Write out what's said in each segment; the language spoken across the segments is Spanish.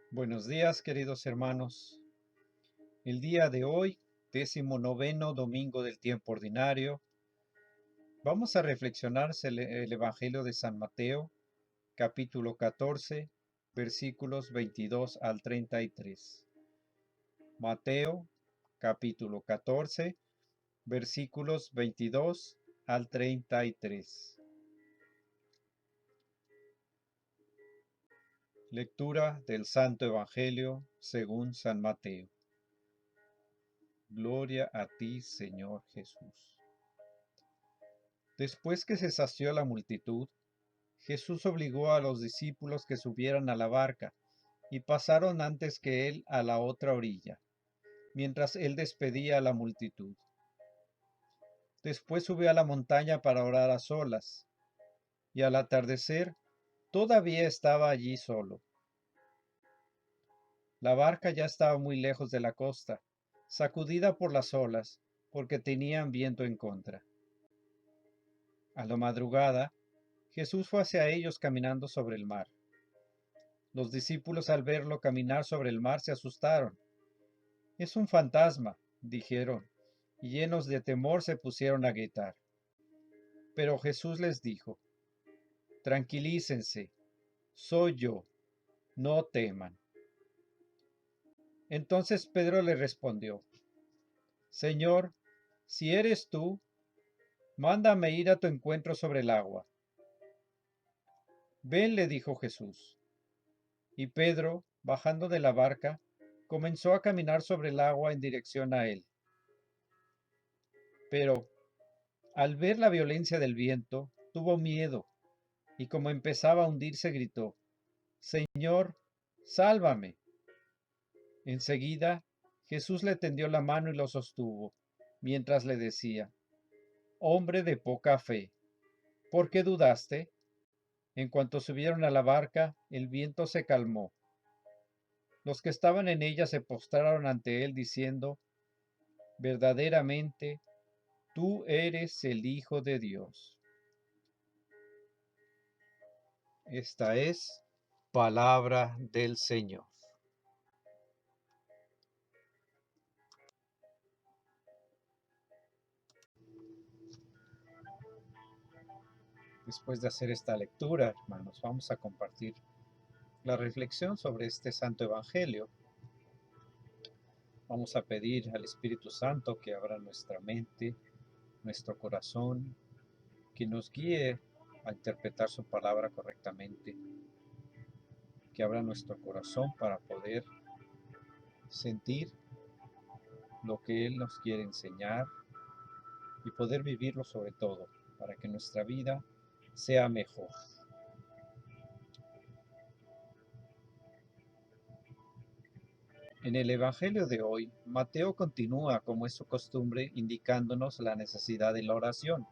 Buenos días, queridos hermanos. El día de hoy, 19º domingo del tiempo ordinario, vamos a reflexionar sobre el Evangelio de San Mateo, capítulo 14, versículos 22 al 33. Mateo, capítulo 14, versículos 22 al 33. Lectura del Santo Evangelio según San Mateo. Gloria a ti, Señor Jesús. Después que se sació la multitud, Jesús obligó a los discípulos que subieran a la barca, y pasaron antes que él a la otra orilla, mientras él despedía a la multitud. Después subió a la montaña para orar a solas, y al atardecer todavía estaba allí solo. La barca ya estaba muy lejos de la costa, sacudida por las olas, porque tenían viento en contra. A la madrugada, Jesús fue hacia ellos caminando sobre el mar. Los discípulos al verlo caminar sobre el mar se asustaron. Es un fantasma, dijeron, y llenos de temor se pusieron a gritar. Pero Jesús les dijo, tranquilícense, soy yo, no teman. Entonces Pedro le respondió, Señor, si eres tú, mándame ir a tu encuentro sobre el agua. Ven, le dijo Jesús. Y Pedro, bajando de la barca, comenzó a caminar sobre el agua en dirección a él. Pero, al ver la violencia del viento, tuvo miedo, y como empezaba a hundirse, gritó, Señor, sálvame. Enseguida, Jesús le tendió la mano y lo sostuvo, mientras le decía, Hombre de poca fe, ¿por qué dudaste? En cuanto subieron a la barca, el viento se calmó. Los que estaban en ella se postraron ante él, diciendo, verdaderamente, tú eres el Hijo de Dios. Esta es palabra del Señor. Después de hacer esta lectura, hermanos, vamos a compartir la reflexión sobre este Santo Evangelio. Vamos a pedir al Espíritu Santo que abra nuestra mente, nuestro corazón, que nos guíe a interpretar su palabra correctamente, que abra nuestro corazón para poder sentir lo que Él nos quiere enseñar y poder vivirlo sobre todo, para que nuestra vida sea mejor. En el Evangelio de hoy, Mateo continúa, como es su costumbre, indicándonos la necesidad de la oración.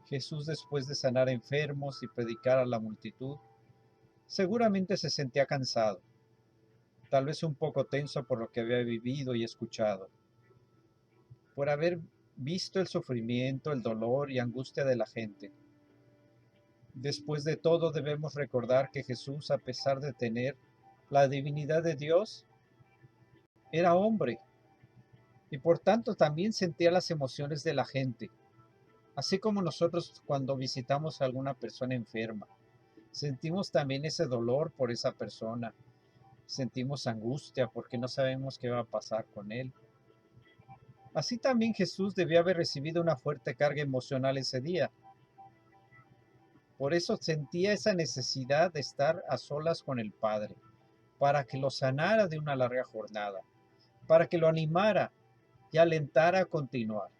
Jesús, después de sanar enfermos y predicar a la multitud, seguramente se sentía cansado, tal vez un poco tenso por lo que había vivido y escuchado, por haber visto el sufrimiento, el dolor y angustia de la gente. Después de todo, debemos recordar que Jesús, a pesar de tener la divinidad de Dios, era hombre y por tanto también sentía las emociones de la gente, así como nosotros cuando visitamos a alguna persona enferma. Sentimos también ese dolor por esa persona, sentimos angustia porque no sabemos qué va a pasar con él. Así también Jesús debió haber recibido una fuerte carga emocional ese día. Por eso sentía esa necesidad de estar a solas con el Padre, para que lo sanara de una larga jornada, para que lo animara y alentara a continuar.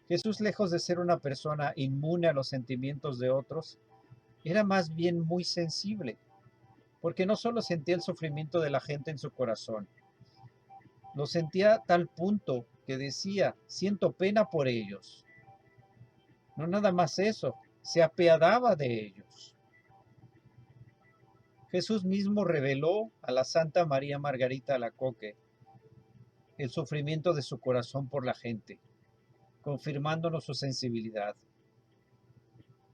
Jesús, lejos de ser una persona inmune a los sentimientos de otros, era más bien muy sensible, porque no solo sentía el sufrimiento de la gente en su corazón, lo sentía a tal punto que decía, siento pena por ellos. No nada más eso, se apiadaba de ellos. Jesús mismo reveló a la Santa María Margarita Alacoque el sufrimiento de su corazón por la gente, confirmándonos su sensibilidad.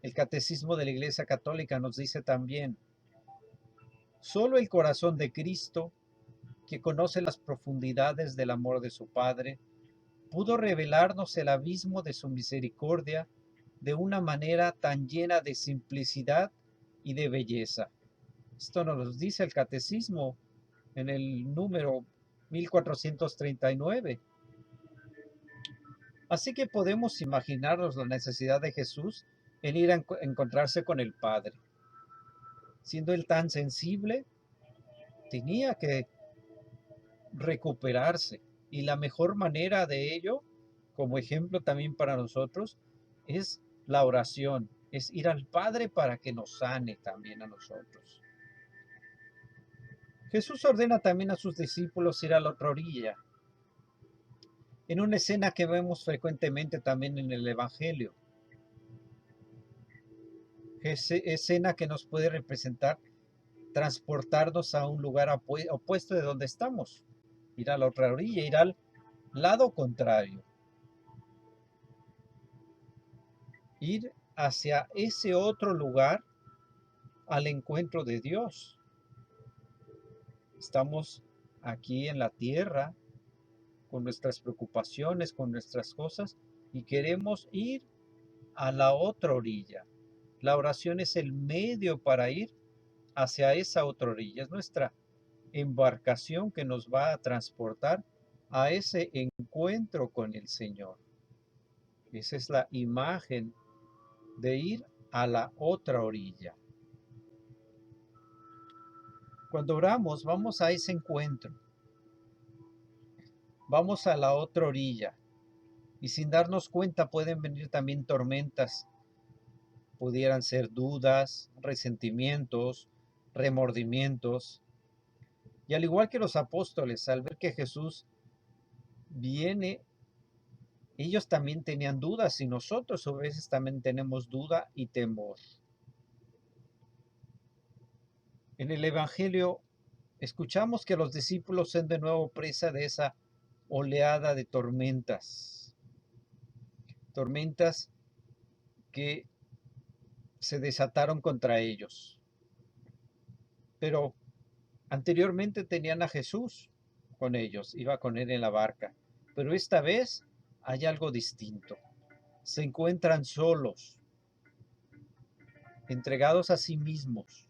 El Catecismo de la Iglesia Católica nos dice también, Solo el corazón de Cristo, que conoce las profundidades del amor de su Padre, pudo revelarnos el abismo de su misericordia de una manera tan llena de simplicidad y de belleza. Esto nos lo dice el Catecismo en el número 1439. Así que podemos imaginarnos la necesidad de Jesús en ir a encontrarse con el Padre. Siendo él tan sensible, tenía que recuperarse. Y la mejor manera de ello, como ejemplo también para nosotros, es la oración, es ir al Padre para que nos sane también a nosotros. Jesús ordena también a sus discípulos ir a la otra orilla, en una escena que vemos frecuentemente también en el Evangelio. Escena que nos puede representar transportarnos a un lugar opuesto de donde estamos, ir a la otra orilla, ir al lado contrario, ir hacia ese otro lugar al encuentro de Dios. Estamos aquí en la tierra con nuestras preocupaciones, con nuestras cosas, y queremos ir a la otra orilla. La oración es el medio para ir hacia esa otra orilla. Es nuestra embarcación que nos va a transportar a ese encuentro con el Señor. Esa es la imagen de ir a la otra orilla. Cuando oramos, vamos a ese encuentro. Vamos a la otra orilla. Y sin darnos cuenta pueden venir también tormentas. Pudieran ser dudas, resentimientos, remordimientos. Y al igual que los apóstoles, al ver que Jesús viene, ellos también tenían dudas y nosotros a veces también tenemos duda y temor. En el Evangelio escuchamos que los discípulos son de nuevo presa de esa oleada de tormentas. Tormentas que se desataron contra ellos. Pero anteriormente tenían a Jesús con ellos, iba con él en la barca. Pero esta vez hay algo distinto. Se encuentran solos, entregados a sí mismos.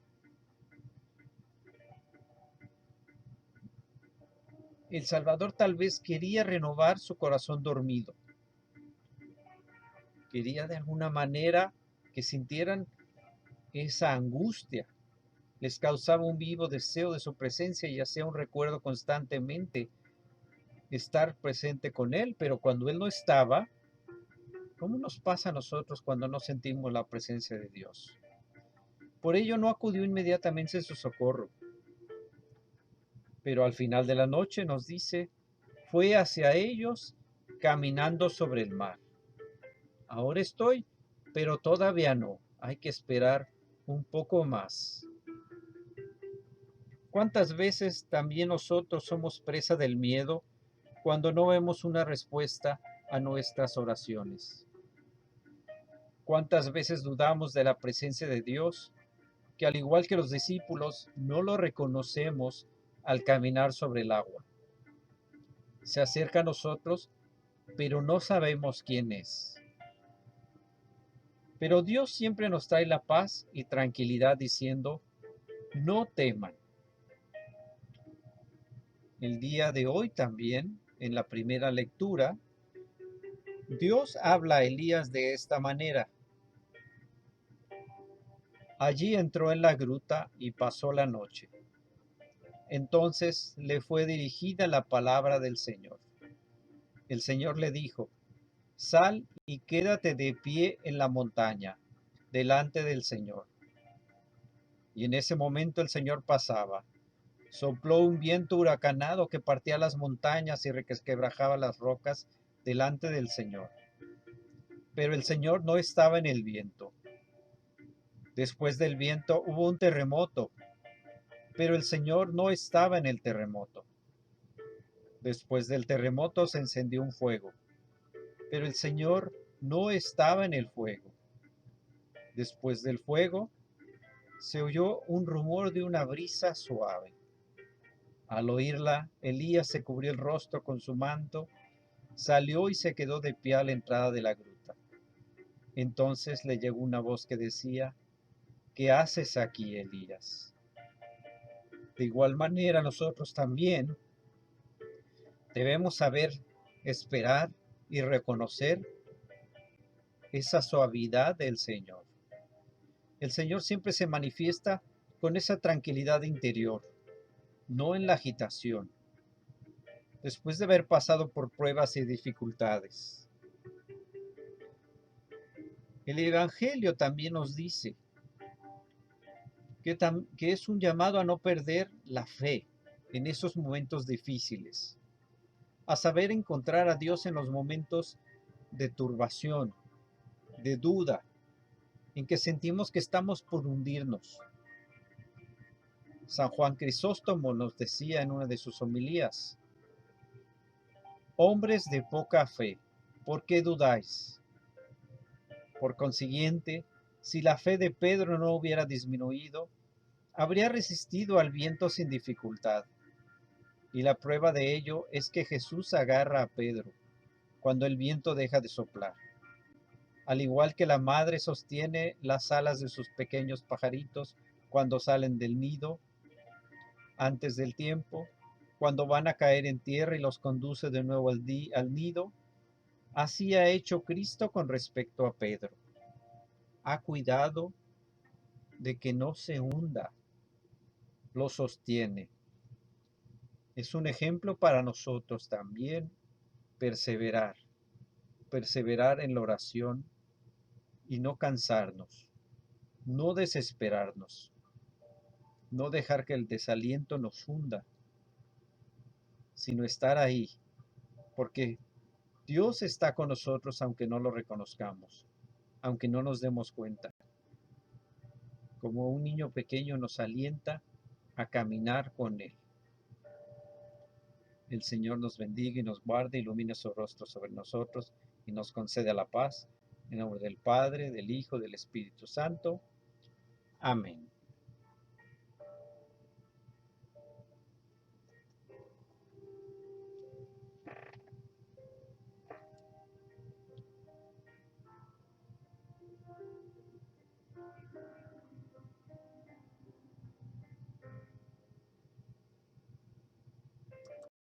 El Salvador tal vez quería renovar su corazón dormido. Quería de alguna manera que sintieran esa angustia. Les causaba un vivo deseo de su presencia y hacía un recuerdo constantemente estar presente con Él. Pero cuando Él no estaba, ¿cómo nos pasa a nosotros cuando no sentimos la presencia de Dios? Por ello no acudió inmediatamente en su socorro. Pero al final de la noche nos dice, fue hacia ellos caminando sobre el mar. Ahora estoy, pero todavía no. Hay que esperar un poco más. ¿Cuántas veces también nosotros somos presa del miedo cuando no vemos una respuesta a nuestras oraciones? ¿Cuántas veces dudamos de la presencia de Dios, que al igual que los discípulos no lo reconocemos al caminar sobre el agua? Se acerca a nosotros, pero no sabemos quién es. Pero Dios siempre nos trae la paz y tranquilidad diciendo, no teman. El día de hoy también, en la primera lectura, Dios habla a Elías de esta manera. Allí entró en la gruta y pasó la noche. Entonces le fue dirigida la palabra del Señor. El Señor le dijo, sal y quédate de pie en la montaña, delante del Señor. Y en ese momento el Señor pasaba. Sopló un viento huracanado que partía las montañas y resquebrajaba las rocas delante del Señor. Pero el Señor no estaba en el viento. Después del viento hubo un terremoto, pero el Señor no estaba en el terremoto. Después del terremoto se encendió un fuego, pero el Señor no estaba en el fuego. Después del fuego Se oyó un rumor de una brisa suave. Al oírla, Elías se cubrió el rostro con su manto, salió y se quedó de pie a la entrada de la gruta. Entonces le llegó una voz que decía: ¿Qué haces aquí, Elías? De igual manera, nosotros también debemos saber esperar y reconocer esa suavidad del Señor. El Señor siempre se manifiesta con esa tranquilidad interior, no en la agitación, después de haber pasado por pruebas y dificultades. El Evangelio también nos dice que es un llamado a no perder la fe en esos momentos difíciles, a saber encontrar a Dios en los momentos de turbación, de duda, en que sentimos que estamos por hundirnos. San Juan Crisóstomo nos decía en una de sus homilías: hombres de poca fe, ¿por qué dudáis? Por consiguiente, si la fe de Pedro no hubiera disminuido, habría resistido al viento sin dificultad. Y la prueba de ello es que Jesús agarra a Pedro cuando el viento deja de soplar. Al igual que la madre sostiene las alas de sus pequeños pajaritos cuando salen del nido antes del tiempo, cuando van a caer en tierra y los conduce de nuevo al nido, así ha hecho Cristo con respecto a Pedro. Ha cuidado de que no se hunda, lo sostiene. Es un ejemplo para nosotros también perseverar, perseverar en la oración y no cansarnos, no desesperarnos, no dejar que el desaliento nos hunda, sino estar ahí, porque Dios está con nosotros aunque no lo reconozcamos, aunque no nos demos cuenta. Como un niño pequeño nos alienta a caminar con Él. El Señor nos bendiga y nos guarde, ilumine su rostro sobre nosotros y nos conceda la paz. En nombre del Padre, del Hijo, del Espíritu Santo. Amén.